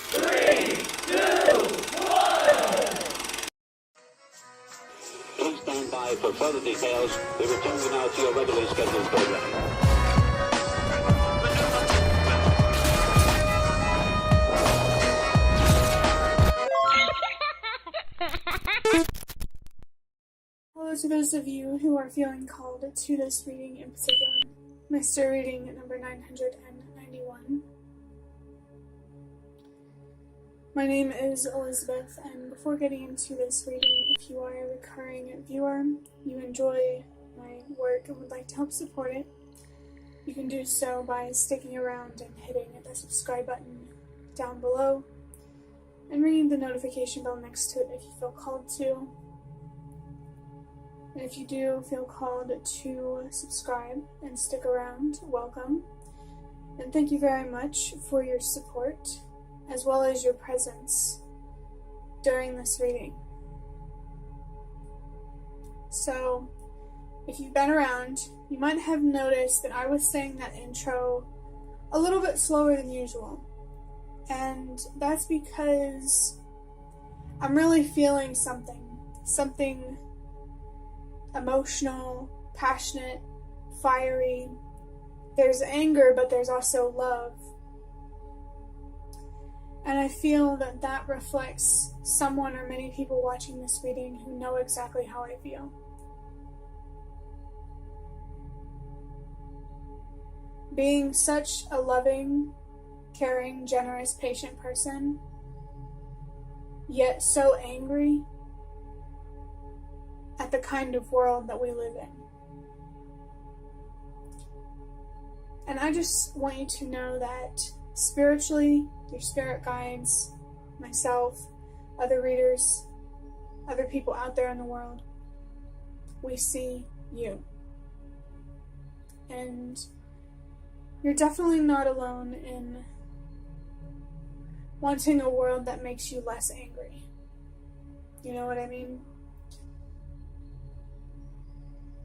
3, 2, 1. Please stand by for further details. We return you now to your regularly scheduled program. Hello to those of you who are feeling called to this reading in particular. Mystery reading number 991. My name is Elizabeth, and before getting into this reading, if you are a recurring viewer, you enjoy my work and would like to help support it, you can do so by sticking around and hitting the subscribe button down below, and ringing the notification bell next to it if you feel called to. And if you do feel called to subscribe and stick around, welcome. And thank you very much for your support, as well as your presence during this reading. So, if you've been around, you might have noticed that I was saying that intro a little bit slower than usual. And that's because I'm really feeling something emotional, passionate, fiery. There's anger, but there's also love. And I feel that that reflects someone or many people watching this reading who know exactly how I feel. Being such a loving, caring, generous, patient person, yet so angry at the kind of world that we live in. And I just want you to know that spiritually, your spirit guides, myself, other readers, other people out there in the world, we see you. And you're definitely not alone in wanting a world that makes you less angry. You know what I mean?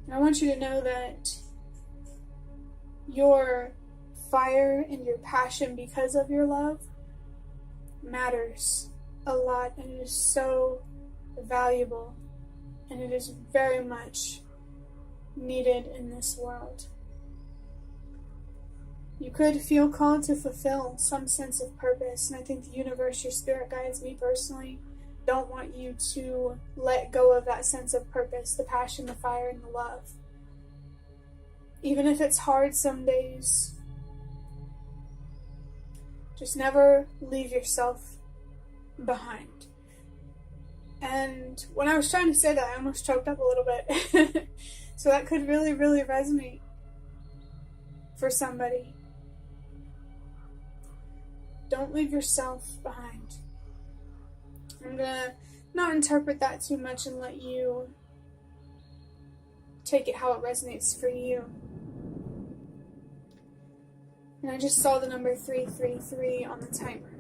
And I want you to know that your fire and your passion because of your love matters a lot, and it is so valuable, and it is very much needed in this world. You could feel called to fulfill some sense of purpose, and I think the universe, your spirit guides, me personally, don't want you to let go of that sense of purpose, the passion, the fire, and the love. Even if it's hard some days, just never leave yourself behind. And when I was trying to say that, I almost choked up a little bit. So that could really, really resonate for somebody. Don't leave yourself behind. I'm gonna not interpret that too much and let you take it how it resonates for you. And I just saw the number 333 on the timer.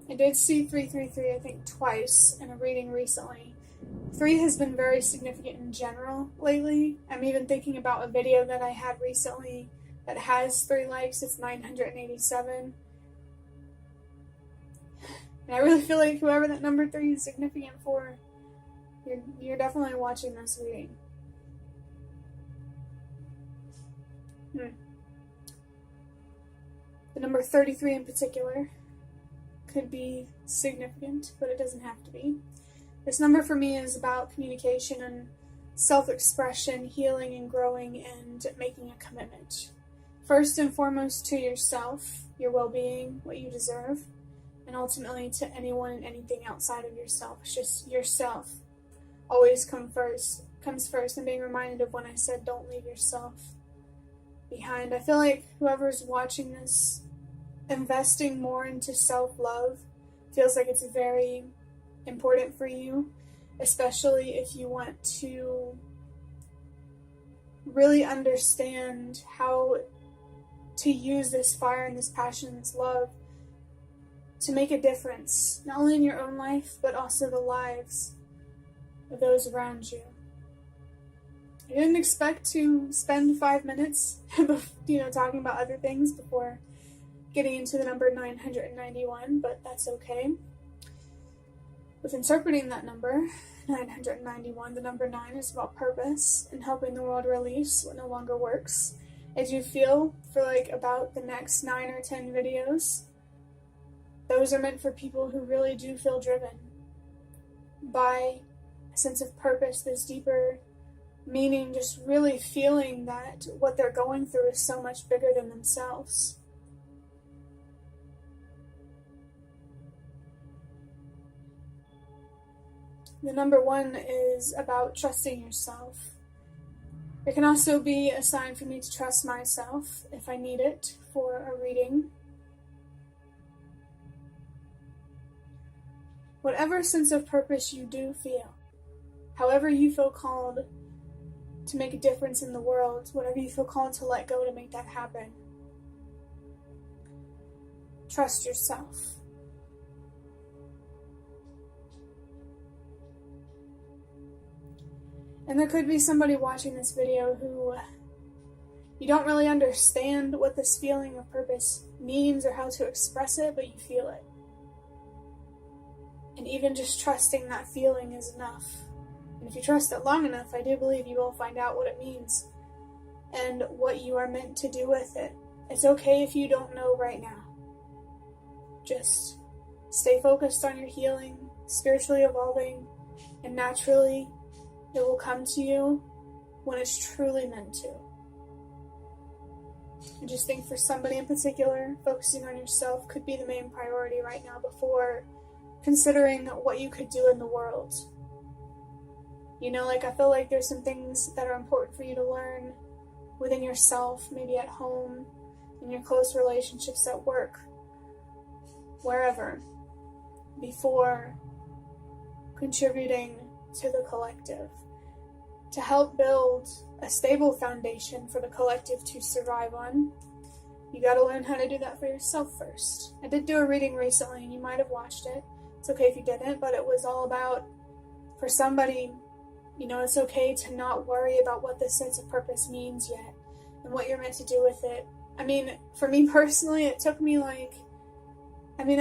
I did see 333, I think, twice in a reading recently. 3 has been very significant in general lately. I'm even thinking about a video that I had recently that has 3 likes. It's 987. And I really feel like whoever that number 3 is significant for, you're definitely watching this reading. The number 33 in particular could be significant, but it doesn't have to be. This number for me is about communication and self-expression, healing and growing, and making a commitment. First and foremost to yourself, your well-being, what you deserve, and ultimately to anyone and anything outside of yourself. It's just yourself always comes first, and being reminded of when I said don't leave yourself behind. I feel like whoever's watching this, investing more into self-love feels like it's very important for you, especially if you want to really understand how to use this fire and this passion and this love to make a difference, not only in your own life, but also the lives of those around you. I didn't expect to spend 5 minutes, talking about other things before getting into the number 991, but that's okay. With interpreting that number, 991, the number 9 is about purpose and helping the world release what no longer works. As you feel for like about the next 9 or 10 videos, those are meant for people who really do feel driven by a sense of purpose, this deeper meaning, just really feeling that what they're going through is so much bigger than themselves. The number 1 is about trusting yourself. It can also be a sign for me to trust myself if I need it for a reading. Whatever sense of purpose you do feel, however you feel called to make a difference in the world, whatever you feel called to let go to make that happen, trust yourself. And there could be somebody watching this video who you don't really understand what this feeling of purpose means or how to express it, but you feel it. And even just trusting that feeling is enough. And if you trust it long enough, I do believe you will find out what it means and what you are meant to do with it. It's okay if you don't know right now. Just stay focused on your healing, spiritually evolving, and naturally it will come to you when it's truly meant to. I just think for somebody in particular, focusing on yourself could be the main priority right now before considering what you could do in the world. You know, like I feel like there's some things that are important for you to learn within yourself, maybe at home, in your close relationships at work, wherever, before contributing to the collective, to help build a stable foundation for the collective to survive on. You gotta learn how to do that for yourself first. I did do a reading recently and you might have watched it. It's okay if you didn't, but it was all about, for somebody, you know, it's okay to not worry about what this sense of purpose means yet and what you're meant to do with it. I mean, for me personally, it took me like, I mean,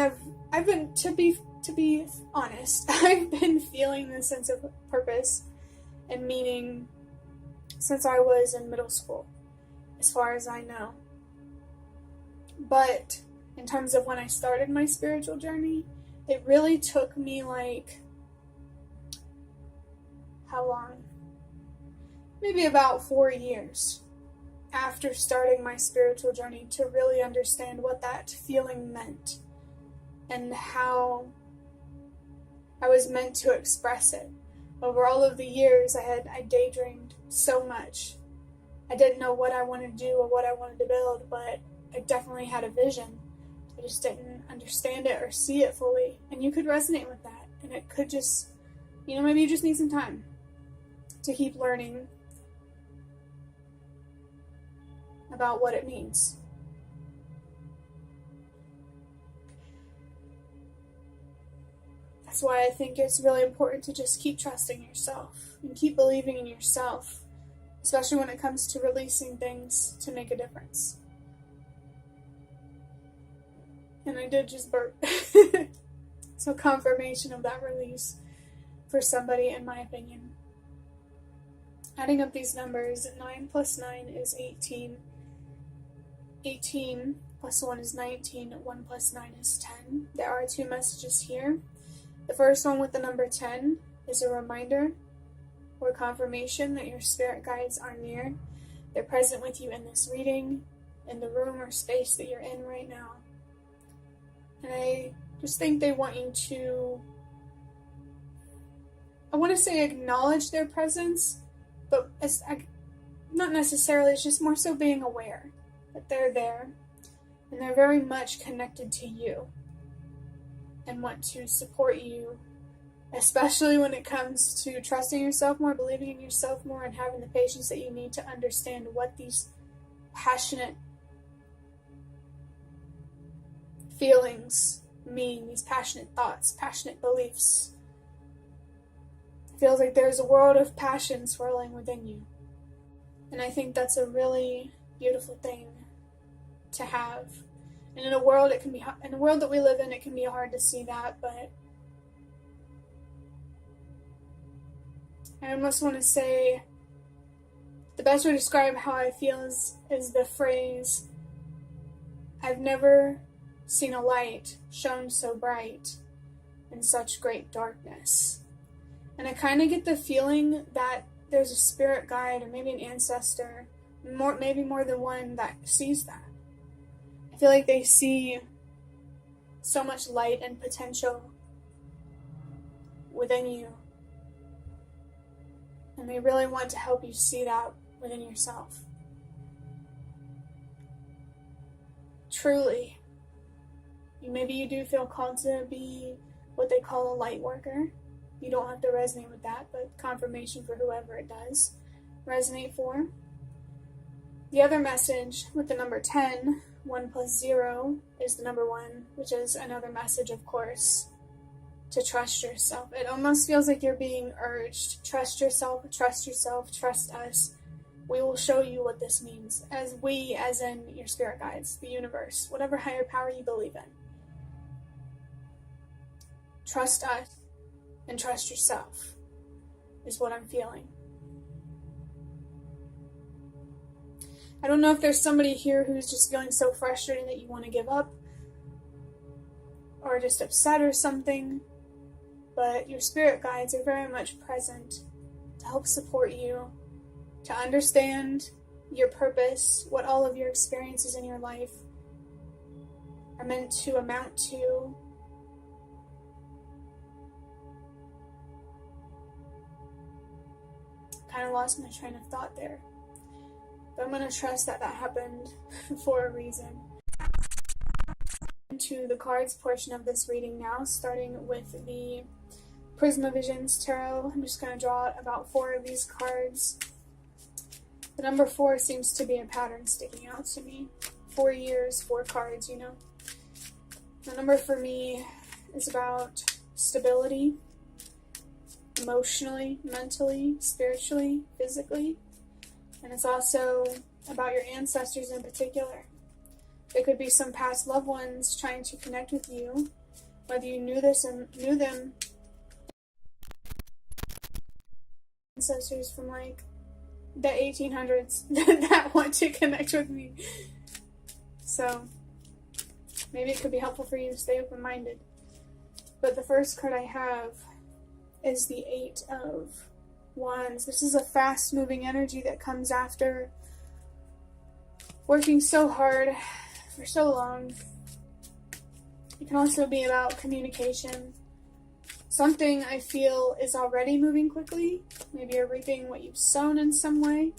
I've been, to be honest, I've been feeling this sense of purpose and meaning since I was in middle school, as far as I know. But in terms of when I started my spiritual journey, it really took me like, how long? Maybe about 4 years after starting my spiritual journey to really understand what that feeling meant and how I was meant to express it. Over all of the years, I daydreamed so much. I didn't know what I wanted to do or what I wanted to build, but I definitely had a vision. I just didn't understand it or see it fully. And you could resonate with that. And it could just, you know, maybe you just need some time to keep learning about what it means. That's why I think it's really important to just keep trusting yourself and keep believing in yourself, especially when it comes to releasing things to make a difference. And I did just burp. So confirmation of that release for somebody, in my opinion. Adding up these numbers, 9 plus 9 is 18. 18 plus 1 is 19. 1 plus 9 is 10. There are 2 messages here. The first one with the number 10 is a reminder or confirmation that your spirit guides are near. They're present with you in this reading, in the room or space that you're in right now. And I just think they want you to, I want to say acknowledge their presence, but not necessarily, it's just more so being aware that they're there and they're very much connected to you and want to support you, especially when it comes to trusting yourself more, believing in yourself more, and having the patience that you need to understand what these passionate feelings mean, these passionate thoughts, passionate beliefs. It feels like there's a world of passion swirling within you. And I think that's a really beautiful thing to have. And in a world that we live in, it can be hard to see that, but I almost want to say the best way to describe how I feel is the phrase, I've never seen a light shone so bright in such great darkness. And I kind of get the feeling that there's a spirit guide or maybe an ancestor, maybe more than one, that sees that. I feel like they see so much light and potential within you. And they really want to help you see that within yourself. Truly. Maybe you do feel called to be what they call a light worker. You don't have to resonate with that, but confirmation for whoever it does resonate for. The other message with the number 10, 1 plus 0, is the number 1, which is another message, of course, to trust yourself. It almost feels like you're being urged. Trust yourself, trust us. We will show you what this means. As in your spirit guides, the universe, whatever higher power you believe in. Trust us and trust yourself is what I'm feeling. I don't know if there's somebody here who's just feeling so frustrated that you want to give up or just upset or something, but your spirit guides are very much present to help support you, to understand your purpose, what all of your experiences in your life are meant to amount to. Kind of lost my train of thought there. But I'm going to trust that happened for a reason. To the cards portion of this reading now, starting with the Prisma Visions Tarot. I'm just going to draw about 4 of these cards. The number 4 seems to be a pattern sticking out to me. 4 years, 4 cards, you know. The number for me is about stability, emotionally, mentally, spiritually, physically. And it's also about your ancestors in particular. There could be some past loved ones trying to connect with you, whether you knew them. Ancestors from like the 1800s that want to connect with me. So maybe it could be helpful for you to stay open-minded. But the first card I have is the 8 of Wands. This is a fast-moving energy that comes after working so hard for so long. It can also be about communication. Something I feel is already moving quickly. Maybe you're reaping what you've sown in some way.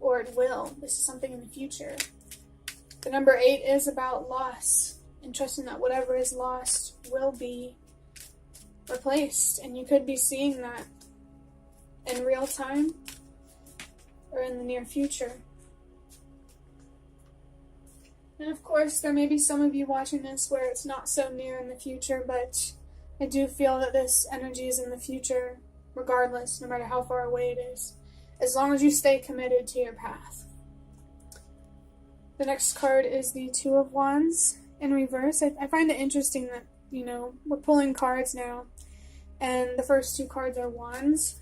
Or it will. This is something in the future. The number 8 is about loss. And trusting that whatever is lost will be replaced. And you could be seeing that in real time or in the near future. And of course, there may be some of you watching this where it's not so near in the future, but I do feel that this energy is in the future regardless, no matter how far away it is, as long as you stay committed to your path. The next card is the 2 of Wands in reverse. I find it interesting that, you know, we're pulling cards now, and the first 2 cards are Wands,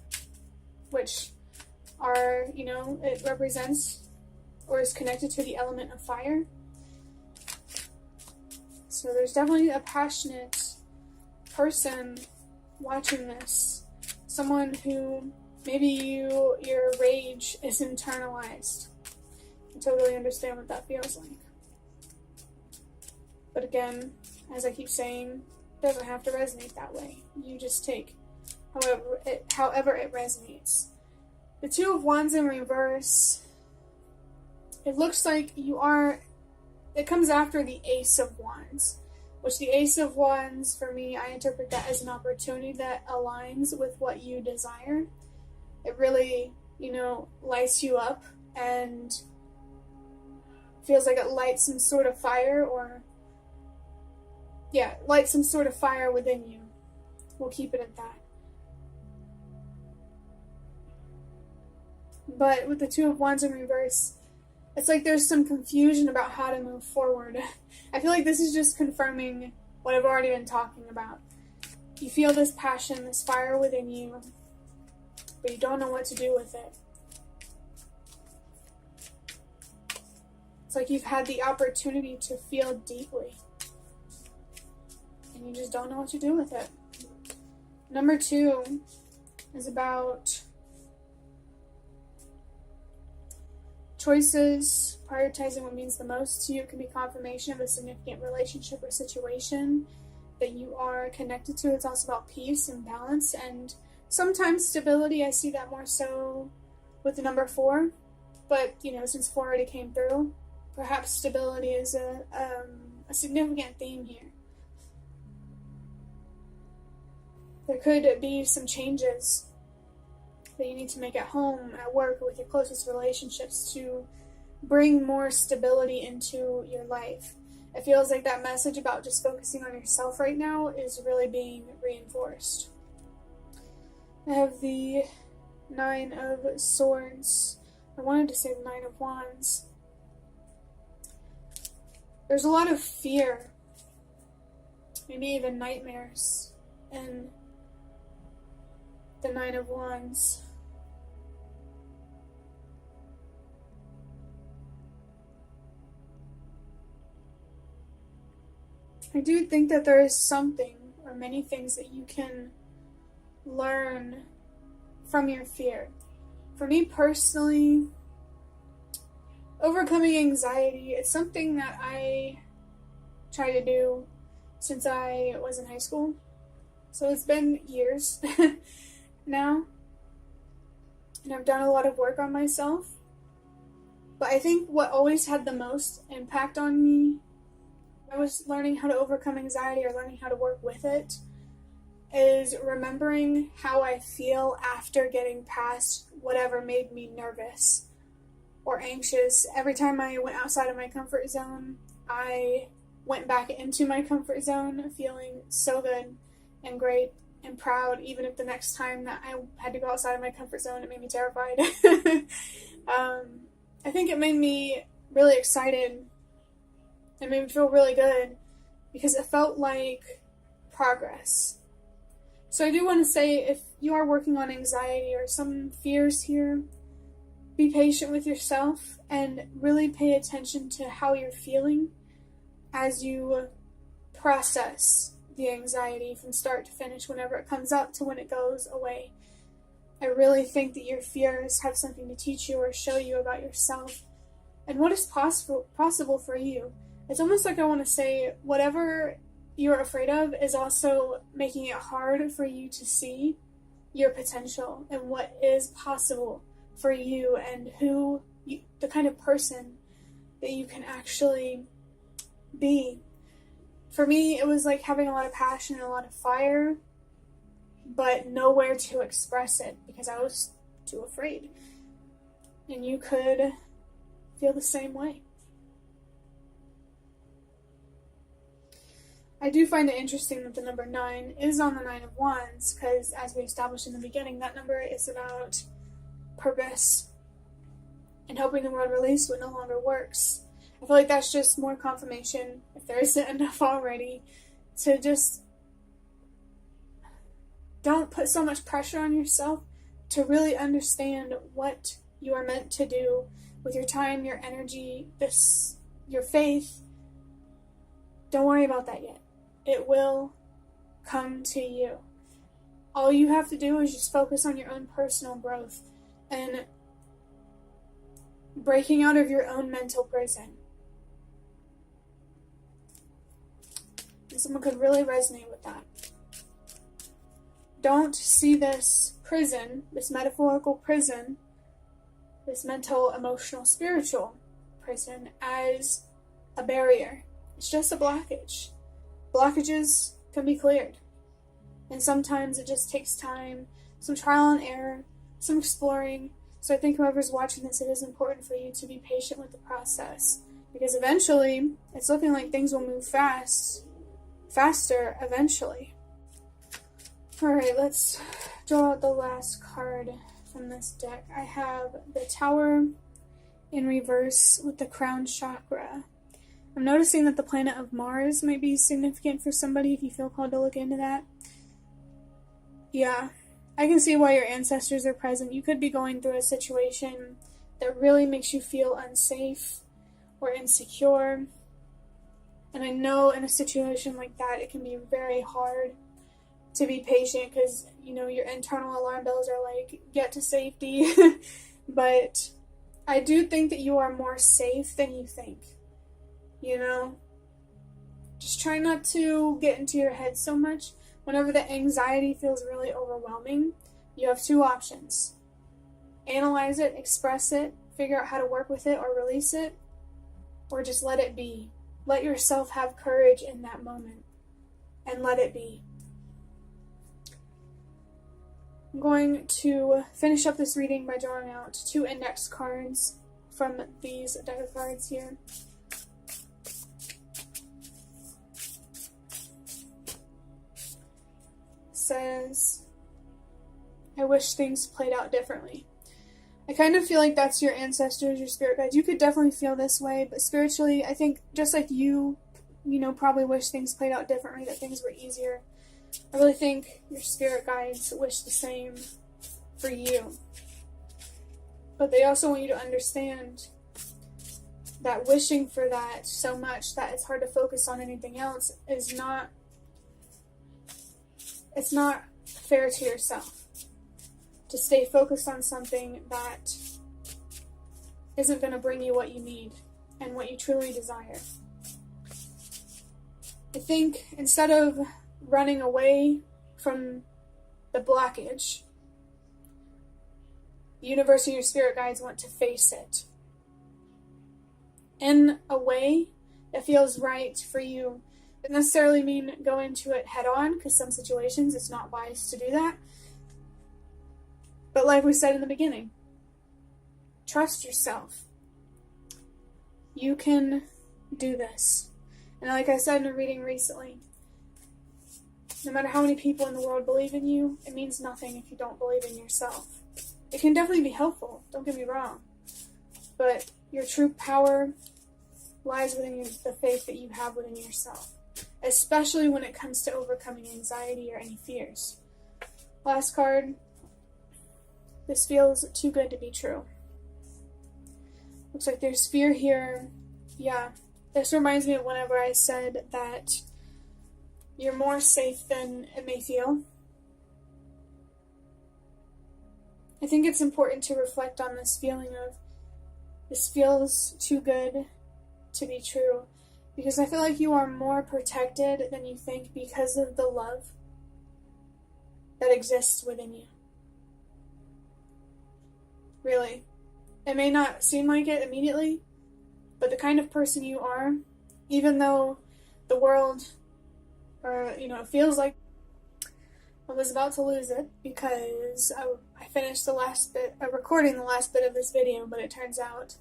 which are, you know, it represents or is connected to the element of fire. So there's definitely a passionate person watching this. Someone who maybe your rage is internalized. I totally understand what that feels like. But again, as I keep saying, it doesn't have to resonate that way. You just take however it resonates. The 2 of Wands in reverse, it looks like it comes after the Ace of Wands, which the Ace of Wands, for me, I interpret that as an opportunity that aligns with what you desire. It really, you know, lights you up and feels like it lights some sort of fire lights some sort of fire within you. We'll keep it at that. But with the 2 of Wands in reverse, It's like there's some confusion about how to move forward. I feel like this is just confirming what I've already been talking about. You feel this passion, this fire within you, but you don't know what to do with it. It's like you've had the opportunity to feel deeply, and you just don't know what to do with it. Number 2 is about choices. Prioritizing what means the most to you. It can be confirmation of a significant relationship or situation that you are connected to. It's also about peace and balance and sometimes stability. I see that more so with the number 4, but since 4 already came through, perhaps stability is a significant theme here. There could be some changes that you need to make at home, at work, or with your closest relationships to bring more stability into your life. It feels like that message about just focusing on yourself right now is really being reinforced. I have the 9 of Swords. I wanted to say the 9 of Wands. There's a lot of fear, maybe even nightmares, in the 9 of Wands. I do think that there is something or many things that you can learn from your fear. For me personally, overcoming anxiety, it's something that I try to do since I was in high school. So it's been years now. And I've done a lot of work on myself. But I think what always had the most impact on me, I was learning how to overcome anxiety or learning how to work with it, is remembering how I feel after getting past whatever made me nervous or anxious. Every time I went outside of my comfort zone, I went back into my comfort zone feeling so good and great and proud, even if the next time that I had to go outside of my comfort zone, it made me terrified. I think it made me really excited. It made me feel really good because it felt like progress. So I do want to say, if you are working on anxiety or some fears here, be patient with yourself and really pay attention to how you're feeling as you process the anxiety from start to finish, whenever it comes up to when it goes away. I really think that your fears have something to teach you or show you about yourself and what is possible for you. It's almost like I want to say, whatever you're afraid of is also making it hard for you to see your potential and what is possible for you and the kind of person that you can actually be. For me, it was like having a lot of passion and a lot of fire, but nowhere to express it because I was too afraid. And you could feel the same way. I do find it interesting that the number 9 is on the 9 of Wands, because as we established in the beginning, that number is about purpose and helping the world release what no longer works. I feel like that's just more confirmation, if there isn't enough already, to just don't put so much pressure on yourself to really understand what you are meant to do with your time, your energy, your faith. Don't worry about that yet. It will come to you. All you have to do is just focus on your own personal growth and breaking out of your own mental prison. And someone could really resonate with that. Don't see this prison, this metaphorical prison, this mental, emotional, spiritual prison as a barrier. It's just a blockage. Blockages can be cleared. And sometimes it just takes time, some trial and error, some exploring. So I think whoever's watching this, it is important for you to be patient with the process. Because eventually, it's looking like things will move faster eventually. Alright, let's draw out the last card from this deck. I have the Tower in reverse with the crown chakra. I'm noticing that the planet of Mars might be significant for somebody if you feel called to look into that. Yeah, I can see why your ancestors are present. You could be going through a situation that really makes you feel unsafe or insecure. And I know in a situation like that, it can be very hard to be patient because, you know, your internal alarm bells are like, get to safety. But I do think that you are more safe than you think. You know? Just try not to get into your head so much. Whenever the anxiety feels really overwhelming, you have two options. Analyze it, express it, figure out how to work with it or release it, or just let it be. Let yourself have courage in that moment and let it be. I'm going to finish up this reading by drawing out 2 index cards from these deck of cards here. Says, I wish things played out differently. I kind of feel like that's your ancestors, your spirit guides. You could definitely feel this way, but spiritually, I think just like you probably wish things played out differently, that things were easier. I really think your spirit guides wish the same for you. But they also want you to understand that wishing for that so much that it's hard to focus on anything else is not, it's not fair to yourself. To stay focused on something that isn't going to bring you what you need and what you truly desire. I think instead of running away from the blockage, the universe and your spirit guides want to face it in a way that feels right for you. It doesn't necessarily mean go into it head on, because some situations it's not wise to do that. But like we said in the beginning, trust yourself. You can do this. And like I said in a reading recently, no matter how many people in the world believe in you, it means nothing if you don't believe in yourself. It can definitely be helpful, don't get me wrong. But your true power lies within the faith that you have within yourself. Especially when it comes to overcoming anxiety or any fears. Last card. This feels too good to be true. Looks like there's fear here. Yeah, this reminds me of whenever I said that you're more safe than it may feel. I think it's important to reflect on this feeling of, this feels too good to be true. Because I feel like you are more protected than you think because of the love that exists within you. Really. It may not seem like it immediately, but the kind of person you are, even though the world, it feels like I was about to lose it because I finished the last bit, recording the last bit of this video, but it turns out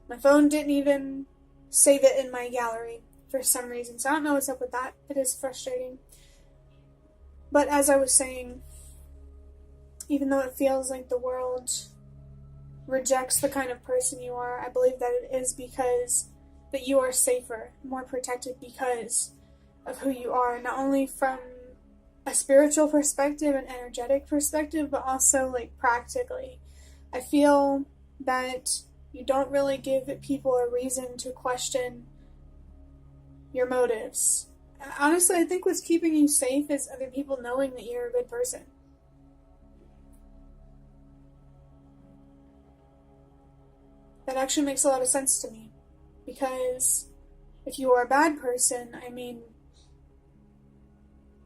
my phone didn't even save it in my gallery for some reason, so I don't know what's up with that. It is frustrating. But as I was saying, even though it feels like the world rejects the kind of person you are, I believe that it is because that you are safer, more protected because of who you are, not only from a spiritual perspective and energetic perspective, but also like practically. I feel that you don't really give people a reason to question your motives. Honestly, I think what's keeping you safe is other people knowing that you're a good person. That actually makes a lot of sense to me. Because if you are a bad person,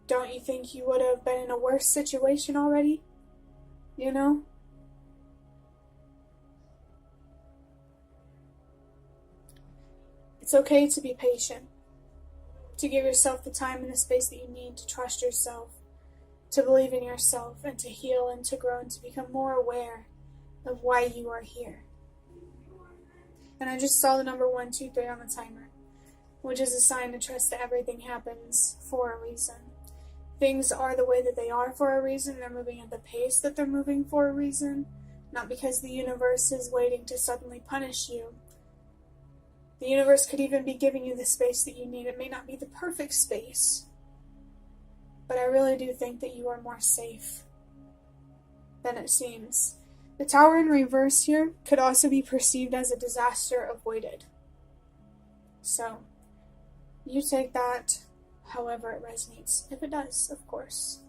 don't you think you would have been in a worse situation already? You know? It's okay to be patient. To give yourself the time and the space that you need to trust yourself, to believe in yourself, and to heal and to grow and to become more aware of why you are here. And I just saw the number 1, 2, 3 on the timer, which is a sign to trust that everything happens for a reason. Things are the way that they are for a reason. They're moving at the pace that they're moving for a reason. not because the universe is waiting to suddenly punish you. The universe could even be giving you the space that you need. It may not be the perfect space, but I really do think that you are more safe than it seems. The Tower in reverse here could also be perceived as a disaster avoided. So, you take that however it resonates. If it does, of course.